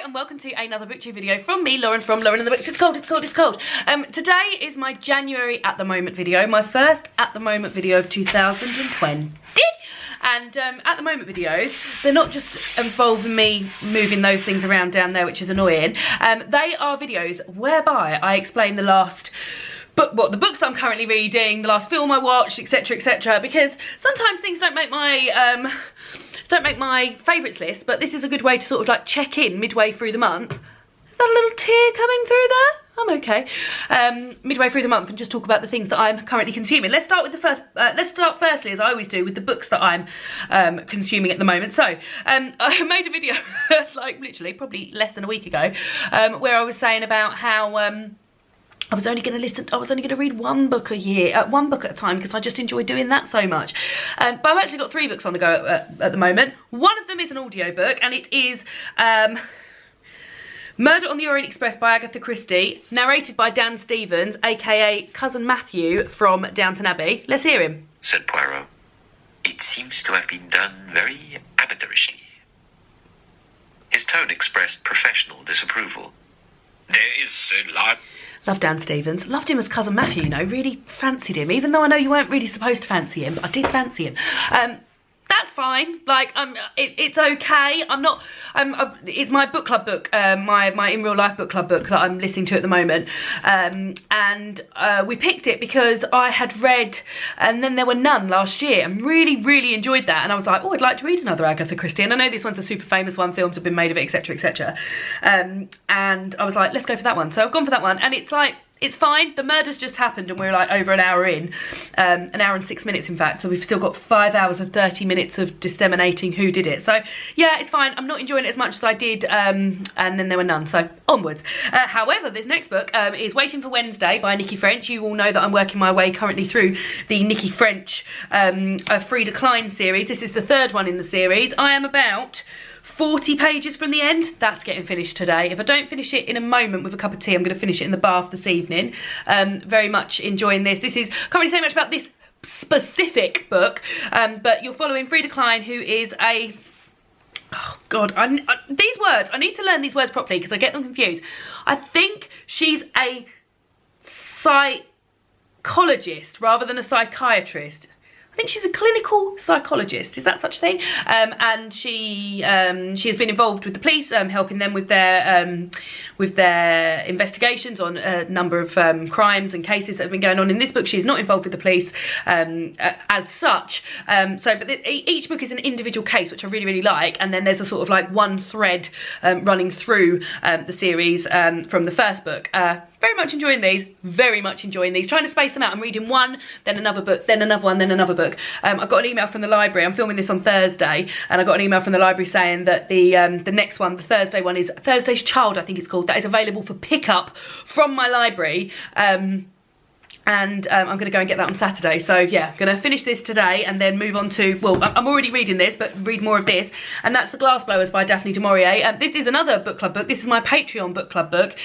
Hello and welcome to another booktube video from me, Lauren, from Lauren and the Books. It's cold. Today is my January at the moment video, my first at the moment video of 2020. And at the moment videos, they're not just involving me moving those things around down there, which is annoying. They are videos whereby I explain the last the books that I'm currently reading, the last film I watched, etc, etc, because sometimes things don't make my favourites list, but this is a good way to sort of like check in midway through the month. Is that a little tear coming through there? I'm okay. Midway through the month and just talk about the things that I'm currently consuming. Let's start with the first. Let's start firstly, as I always do, with the books that I'm consuming at the moment. So I made a video like literally probably less than a week ago, where I was saying about how I was only going to read one book a year, one book at a time, because I just enjoy doing that so much. But I've actually got 3 books on the go at the moment. One of them is an audiobook, and it is Murder on the Orient Express by Agatha Christie, narrated by Dan Stevens, aka Cousin Matthew from Downton Abbey. Let's hear him. Said Poirot. It seems to have been done very amateurishly. His tone expressed professional disapproval. There is a lot. Love Dan Stevens. Loved him as Cousin Matthew, you know. Really fancied him, even though I know you weren't really supposed to fancy him, but I did fancy him. That's fine. Like, it's okay. It's my book club book, my in real life book club book that I'm listening to at the moment. And we picked it because I had read And Then There Were None last year and really enjoyed that. And I was like, oh, I'd like to read another Agatha Christie. And I know this one's a super famous one, films have been made of it, etc, etc. And I was like, let's go for that one. So I've gone for that one, and it's like, it's fine. The murder's just happened and we're like over an hour in, an hour and 6 minutes in fact, so we've still got 5 hours and 30 minutes of disseminating who did it. So yeah, it's fine. I'm not enjoying it as much as I did And Then There Were None, so onwards. However, this next book is Waiting for Wednesday by Nikki French. You all know that I'm working my way currently through the Nikki French Frida Klein series. This is the 3rd one in the series. I am about 40 pages from the end. That's getting finished today. If I don't finish it in a moment with a cup of tea, I'm going to finish it in the bath this evening. Very much enjoying this. Can't really say much about this specific book, but you're following Frida Klein, who is a... Oh God, these words, I need to learn these words properly because I get them confused. I think she's a psychologist rather than a psychiatrist. I think she's a clinical psychologist. Is that such a thing? And she has been involved with the police, helping them with their investigations on a number of crimes and cases that have been going on. In this book, she's not involved with the police as such. But each book is an individual case, which I really like. And then there's a sort of like one thread running through the series from the first book. Very much enjoying these, trying to space them out. I'm reading one, then another book, then another one, then another book. I got an email from the library. I'm filming this on Thursday, and I got an email from the library saying that the next one, the Thursday one, is Thursday's Child, I think it's called. That is available for pickup from my library. And I'm going to go and get that on Saturday. So yeah, going to finish this today and then move on to, well, I'm already reading this, but read more of this. And that's The Glassblowers by Daphne du Maurier. This is another book club book. This is my Patreon book club book.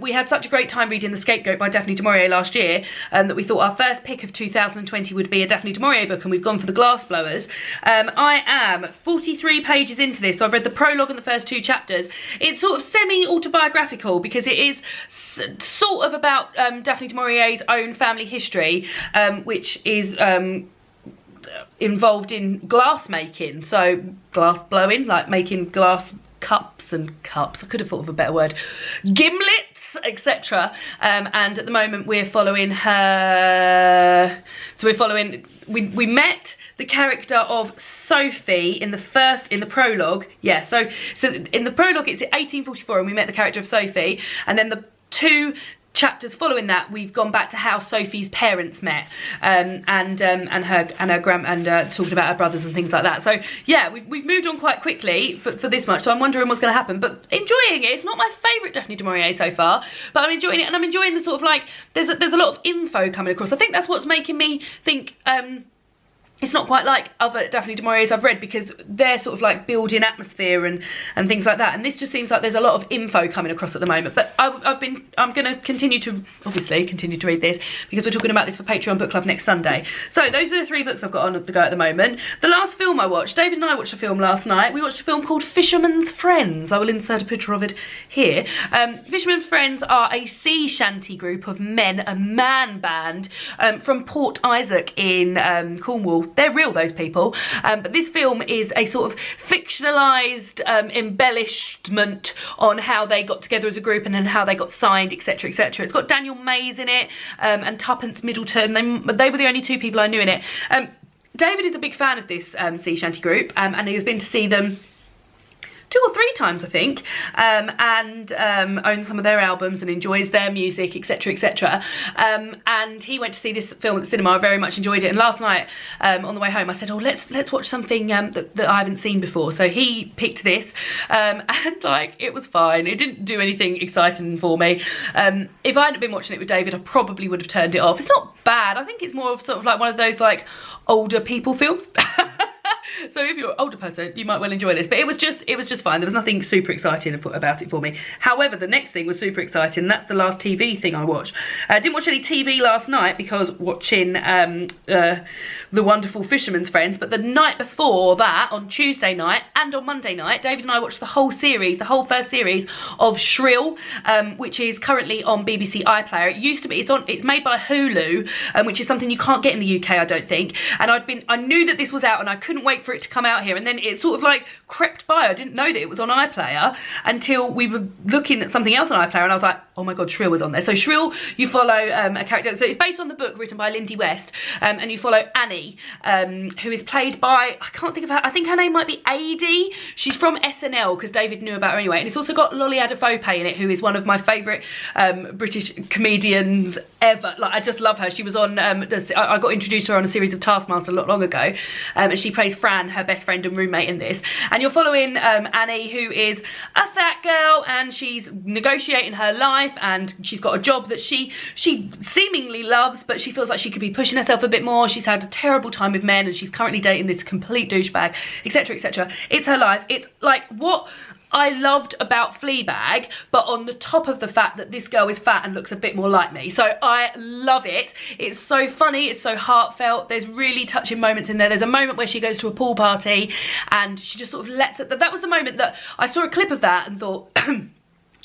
We had such a great time reading The Scapegoat by Daphne du Maurier last year that we thought our first pick of 2020 would be a Daphne du Maurier book, and we've gone for The Glassblowers. I am 43 pages into this, so I've read the prologue and the first 2 chapters. It's sort of semi-autobiographical because it is sort of about Daphne du Maurier's own family history, which is involved in glass making, so glass blowing, like making glass cups. I could have thought of a better word, gimlets, etc. And at the moment we're following her. So we met the character of Sophie in the prologue. Yeah, so in the prologue it's 1844 and we met the character of Sophie, and then the 2 chapters following that we've gone back to how Sophie's parents met, and talking about her brothers and things like that. So yeah, we've moved on quite quickly for this much, so I'm wondering what's going to happen, but enjoying it. It's not my favourite Daphne du Maurier so far, but I'm enjoying it, and I'm enjoying the sort of like there's a lot of info coming across. I think that's what's making me think it's not quite like other Daphne du Maurier's I've read, because they're sort of like building atmosphere and things like that. And this just seems like there's a lot of info coming across at the moment. But I'm going to continue to read this, because we're talking about this for Patreon Book Club next Sunday. So those are the 3 books I've got on the go at the moment. The last film I watched, David and I watched a film last night. We watched a film called Fisherman's Friends. I will insert a picture of it here. Fisherman's Friends are a sea shanty group of men, a man band from Port Isaac in Cornwall. They're real, those people. But this film is a sort of fictionalised embellishment on how they got together as a group and then how they got signed, etc, etc. It's got Daniel Mays in it and Tuppence Middleton. They were the only 2 people I knew in it. David is a big fan of this sea shanty group, and he has been to see them 2 or 3 times, I think, and owns some of their albums and enjoys their music, etc, etc. And he went to see this film at the cinema. I very much enjoyed it, and last night on the way home I said, oh, let's watch something that I haven't seen before. So he picked this, and like, it was fine. It didn't do anything exciting for me. If I hadn't been watching it with David, I probably would have turned it off. It's not bad. I think it's more of sort of like one of those like older people films. So if you're an older person, you might well enjoy this. But it was just fine. There was nothing super exciting about it for me. However, the next thing was super exciting, and that's the last TV thing I watched. I didn't watch any TV last night because watching The Wonderful Fisherman's Friends, but the night before that, on Tuesday night and on Monday night, David and I watched the whole series, the whole first series of Shrill, which is currently on BBC iPlayer. It used to be, it's made by Hulu, which is something you can't get in the UK, I don't think. And I knew that this was out, and I couldn't wait for it to come out here, and then it sort of like crept by. I didn't know that it was on iPlayer until we were looking at something else on iPlayer, and I was like, oh my god, Shrill was on there. So Shrill, you follow a character, so it's based on the book written by Lindy West, and you follow Annie, who is played by, I can't think of her, I think her name might be Adie. She's from SNL, because David knew about her anyway, and it's also got Lolly Adefope in it, who is one of my favourite British comedians ever. Like, I just love her. She was on, I got introduced to her on a series of Taskmaster a lot long ago, and she plays Fran, her best friend and roommate in this. And you're following Annie, who is a fat girl, and she's negotiating her life, and she's got a job that she seemingly loves, but she feels like she could be pushing herself a bit more. She's had a terrible time with men, and she's currently dating this complete douchebag, etc, etc. It's her life. It's like what I loved about Fleabag, but on the top of the fact that this girl is fat and looks a bit more like me. So I love it. It's so funny, it's so heartfelt. There's really touching moments in there. There's a moment where she goes to a pool party and she just sort of lets it, that was the moment that I saw a clip of that and thought,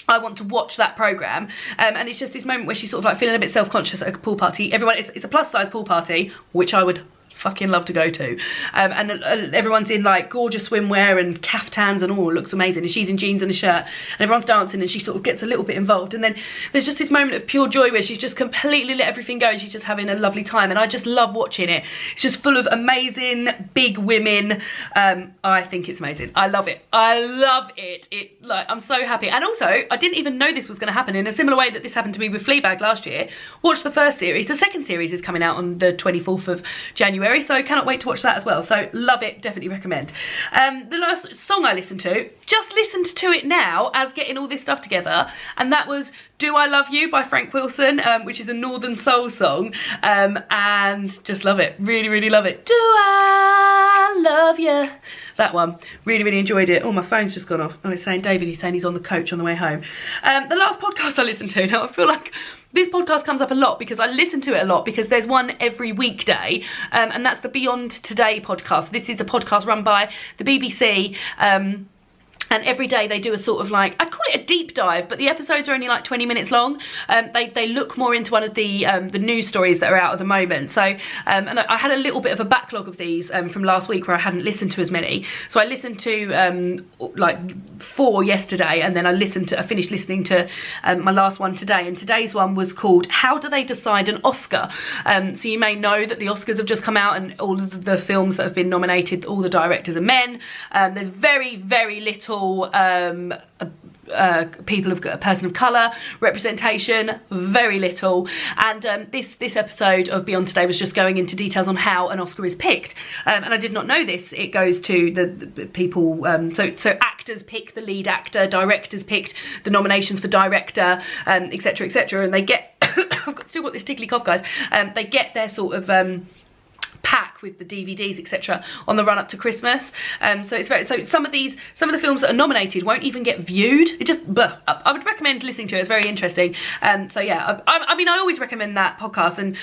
I want to watch that programme, and it's just this moment where she's sort of like feeling a bit self-conscious at a pool party. Everyone, it's a plus-size pool party, which I would fucking love to go to, and everyone's in like gorgeous swimwear and caftans and all, it looks amazing, and she's in jeans and a shirt, and everyone's dancing, and she sort of gets a little bit involved, and then there's just this moment of pure joy where she's just completely let everything go and she's just having a lovely time, and I just love watching it. It's just full of amazing big women. I think it's amazing. I love it. I love it. Like, I'm so happy. And also, I didn't even know this was going to happen, in a similar way that this happened to me with Fleabag last year. Watched the first series. The second series is coming out on the 24th of January, so cannot wait to watch that as well. So love it, definitely recommend. The last song I listened to, just listened to it now as getting all this stuff together, and that was Do I Love You by Frank Wilson, which is a Northern Soul song, and just love it. Really, really love it. Do I love you? That one. Really, really enjoyed it. Oh, my phone's just gone off. Oh, it's saying David, he's saying he's on the coach on the way home. The last podcast I listened to, now I feel like this podcast comes up a lot because I listen to it a lot, because there's one every weekday, and that's the Beyond Today podcast. This is a podcast run by the BBC, and every day they do a sort of like, I call it a deep dive, but the episodes are only like 20 minutes long. They look more into one of the news stories that are out at the moment. So, and I had a little bit of a backlog of these from last week where I hadn't listened to as many. So I listened to like 4 yesterday, and then I finished listening to my last one today. And today's one was called How Do They Decide an Oscar? So you may know that the Oscars have just come out, and all of the films that have been nominated, all the directors are men. There's very, very little people of a person of colour representation, very little, and this episode of Beyond Today was just going into details on how an Oscar is picked, and I did not know this. It goes to the people, so actors pick the lead actor, directors picked the nominations for director, etc, etc, and they get I've still got this tickly cough, guys. They get their sort of pack with the DVDs, etc., on the run up to Christmas. So it's very, so some of the films that are nominated won't even get viewed. It just, I would recommend listening to it. It's very interesting. So yeah, I mean, I always recommend that podcast, and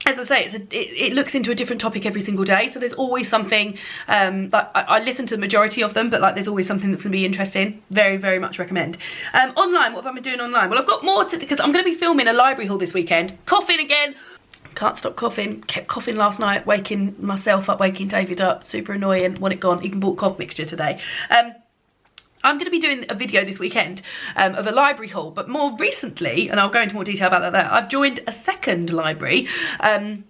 as I say, it looks into a different topic every single day, so there's always something, like I listen to the majority of them, but like there's always something that's going to be interesting. Very, very much recommend. Online, what have I been doing online? Well, I've got more to, because I'm going to be filming a library haul this weekend. Coughing again. Can't stop coughing. Kept coughing last night, waking myself up, waking David up. Super annoying. Want it gone. Even bought cough mixture today. I'm going to be doing a video this weekend of a library haul, but more recently, and I'll go into more detail about that, I've joined a second library, a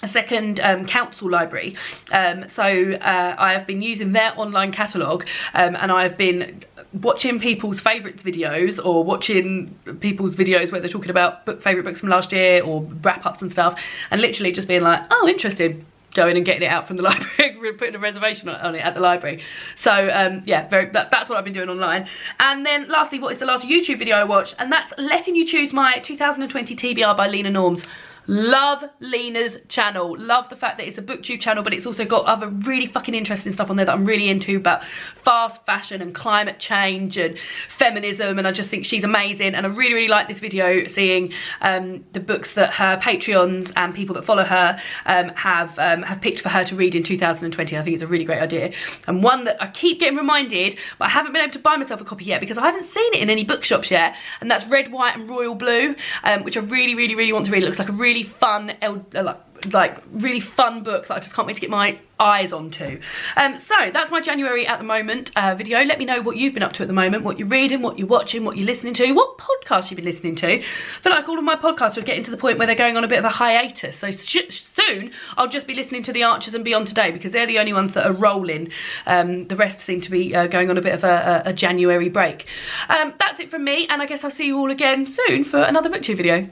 second council library. So I have been using their online catalogue, and I've been watching people's favourites videos, or watching people's videos where they're talking about favourite books from last year, or wrap-ups and stuff, and literally just being like, oh, interested. Going and getting it out from the library, putting a reservation on it at the library. So yeah, that's what I've been doing online. And then lastly, what is the last YouTube video I watched? And that's Letting You Choose My 2020 TBR by Lena Norms. Love Lena's channel. Love the fact that it's a booktube channel, but it's also got other really fucking interesting stuff on there that I'm really into, about fast fashion and climate change and feminism, and I just think she's amazing. And I really, really like this video, seeing the books that her Patreons and people that follow her have picked for her to read in 2020. I think it's a really great idea, and one that I keep getting reminded, but I haven't been able to buy myself a copy yet because I haven't seen it in any bookshops yet, and that's Red, White and Royal Blue, which I really, really, really want to read. It looks like a really fun, like really fun book that I just can't wait to get my eyes onto. So that's my January at the moment video. Let me know what you've been up to at the moment, what you're reading, what you're watching, what you're listening to, what podcasts you've been listening to. I feel like all of my podcasts are getting to the point where they're going on a bit of a hiatus, so soon I'll just be listening to The Archers and Beyond Today, because they're the only ones that are rolling. The rest seem to be going on a bit of a January break. That's it from me, and I guess I'll see you all again soon for another booktube video.